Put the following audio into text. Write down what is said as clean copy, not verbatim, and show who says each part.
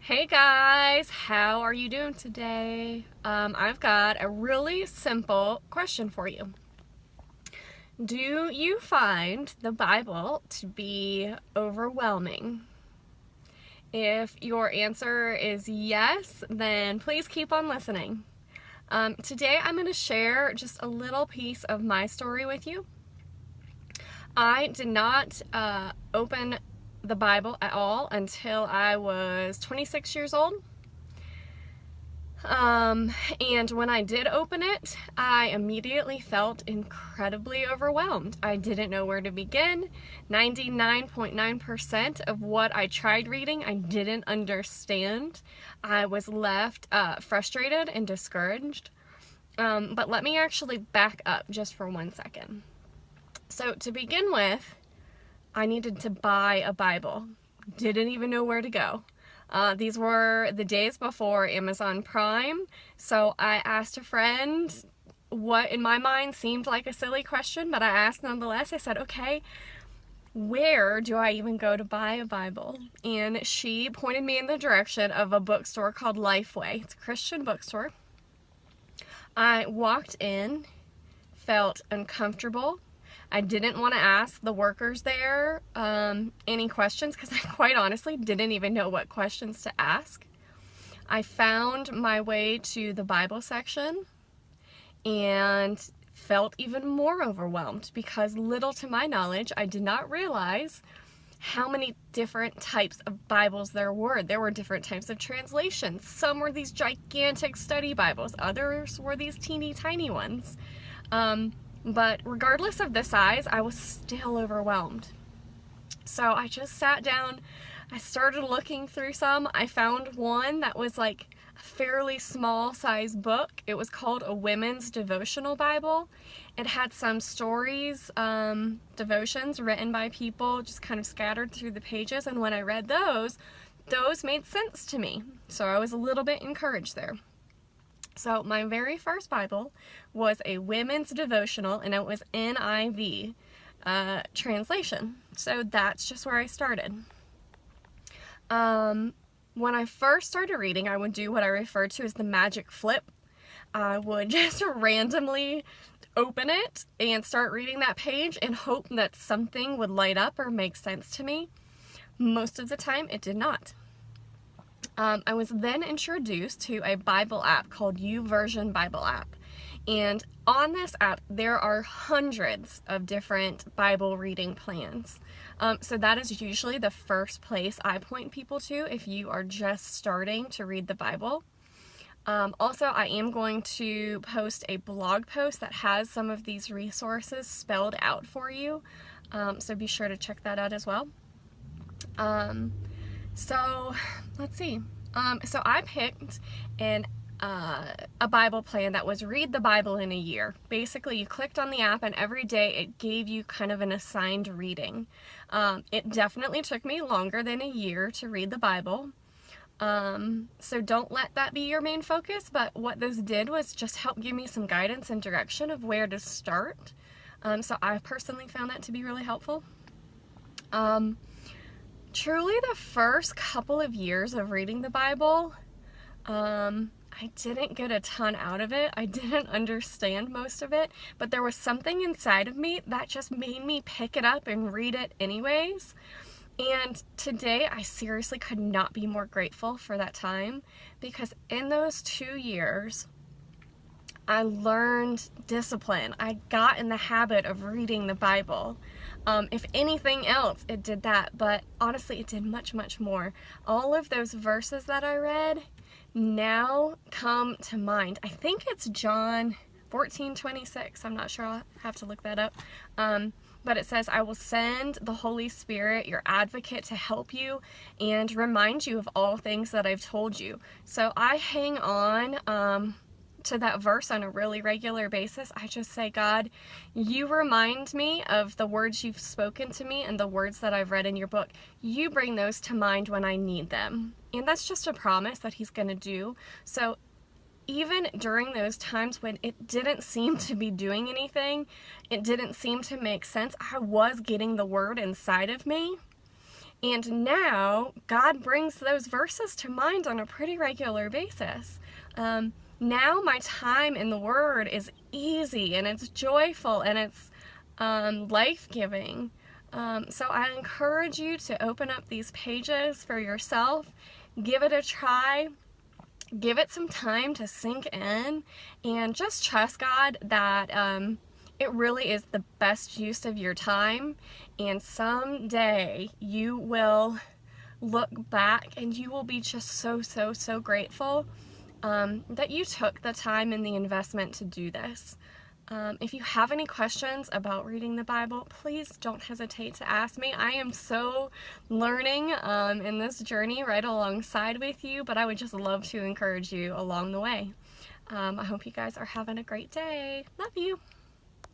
Speaker 1: Hey guys, how are you doing today? I've got a really simple question for you. Do you find the Bible to be overwhelming? If your answer is yes, then please keep on listening. Today I'm going to share just a little piece of my story with you. I did not open the Bible at all until I was 26 years old. And when I did open it, I immediately felt incredibly overwhelmed. I didn't know where to begin. 99.9% of what I tried reading, I didn't understand. I was left frustrated and discouraged. But let me actually back up just for 1 second. So, to begin with, I needed to buy a Bible. Didn't even know where to go. These were the days before Amazon Prime, so I asked a friend what in my mind seemed like a silly question, but I asked nonetheless. I said, okay, where do I even go to buy a Bible? And she pointed me in the direction of a bookstore called Lifeway. It's a Christian bookstore. I walked in, felt uncomfortable. I didn't want to ask the workers there any questions because I quite honestly didn't even know what questions to ask. I found my way to the Bible section and felt even more overwhelmed because, little to my knowledge, I did not realize how many different types of Bibles there were. There were different types of translations. Some were these gigantic study Bibles, others were these teeny tiny ones. But regardless of the size, I was still overwhelmed. So I just sat down. I started looking through some. I found one that was like a fairly small size book. It was called a Women's Devotional Bible. It had some stories, devotions written by people just kind of scattered through the pages. And when I read those made sense to me. So I was a little bit encouraged there. So my very first Bible was a women's devotional, and it was NIV translation. So that's just where I started. When I first started reading, I would do what I refer to as the magic flip. I would just randomly open it and start reading that page and hope that something would light up or make sense to me. Most of the time, it did not. I was then introduced to a Bible app called YouVersion Bible app. And on this app, there are hundreds of different Bible reading plans. So that is usually the first place I point people to if you are just starting to read the Bible. Also, I am going to post a blog post that has some of these resources spelled out for you. So be sure to check that out as well. So let's see. So I picked a Bible plan that was read the Bible in a year. Basically, you clicked on the app and every day it gave you kind of an assigned reading. It definitely took me longer than a year to read the Bible. So don't let that be your main focus, but what this did was just help give me some guidance and direction of where to start. So I personally found that to be really helpful. Truly the first couple of years of reading the Bible, I didn't get a ton out of it. I didn't understand most of it, but there was something inside of me that just made me pick it up and read it anyways. And today I seriously could not be more grateful for that time, because in those 2 years, I learned discipline. I got in the habit of reading the Bible. If anything else, it did that, but honestly, it did much, much more. All of those verses that I read now come to mind. I think it's John 14:26. I'm not sure. I'll have to look that up. But it says, I will send the Holy Spirit, your advocate, to help you and remind you of all things that I've told you. So I hang on to that verse on a really regular basis. I just say, God, you remind me of the words you've spoken to me and the words that I've read in your book. You bring those to mind when I need them. And that's just a promise that he's going to do. So even during those times when it didn't seem to be doing anything, it didn't seem to make sense, I was getting the word inside of me. And now God brings those verses to mind on a pretty regular basis. Now my time in the Word is easy and it's joyful and it's life-giving. So I encourage you to open up these pages for yourself, give it a try, give it some time to sink in, and just trust God that it really is the best use of your time, and someday you will look back and you will be just so grateful that you took the time and the investment to do this. If you have any questions about reading the Bible, please don't hesitate to ask me. I am so learning in this journey right alongside with you, but I would just love to encourage you along the way. I hope you guys are having a great day. Love you.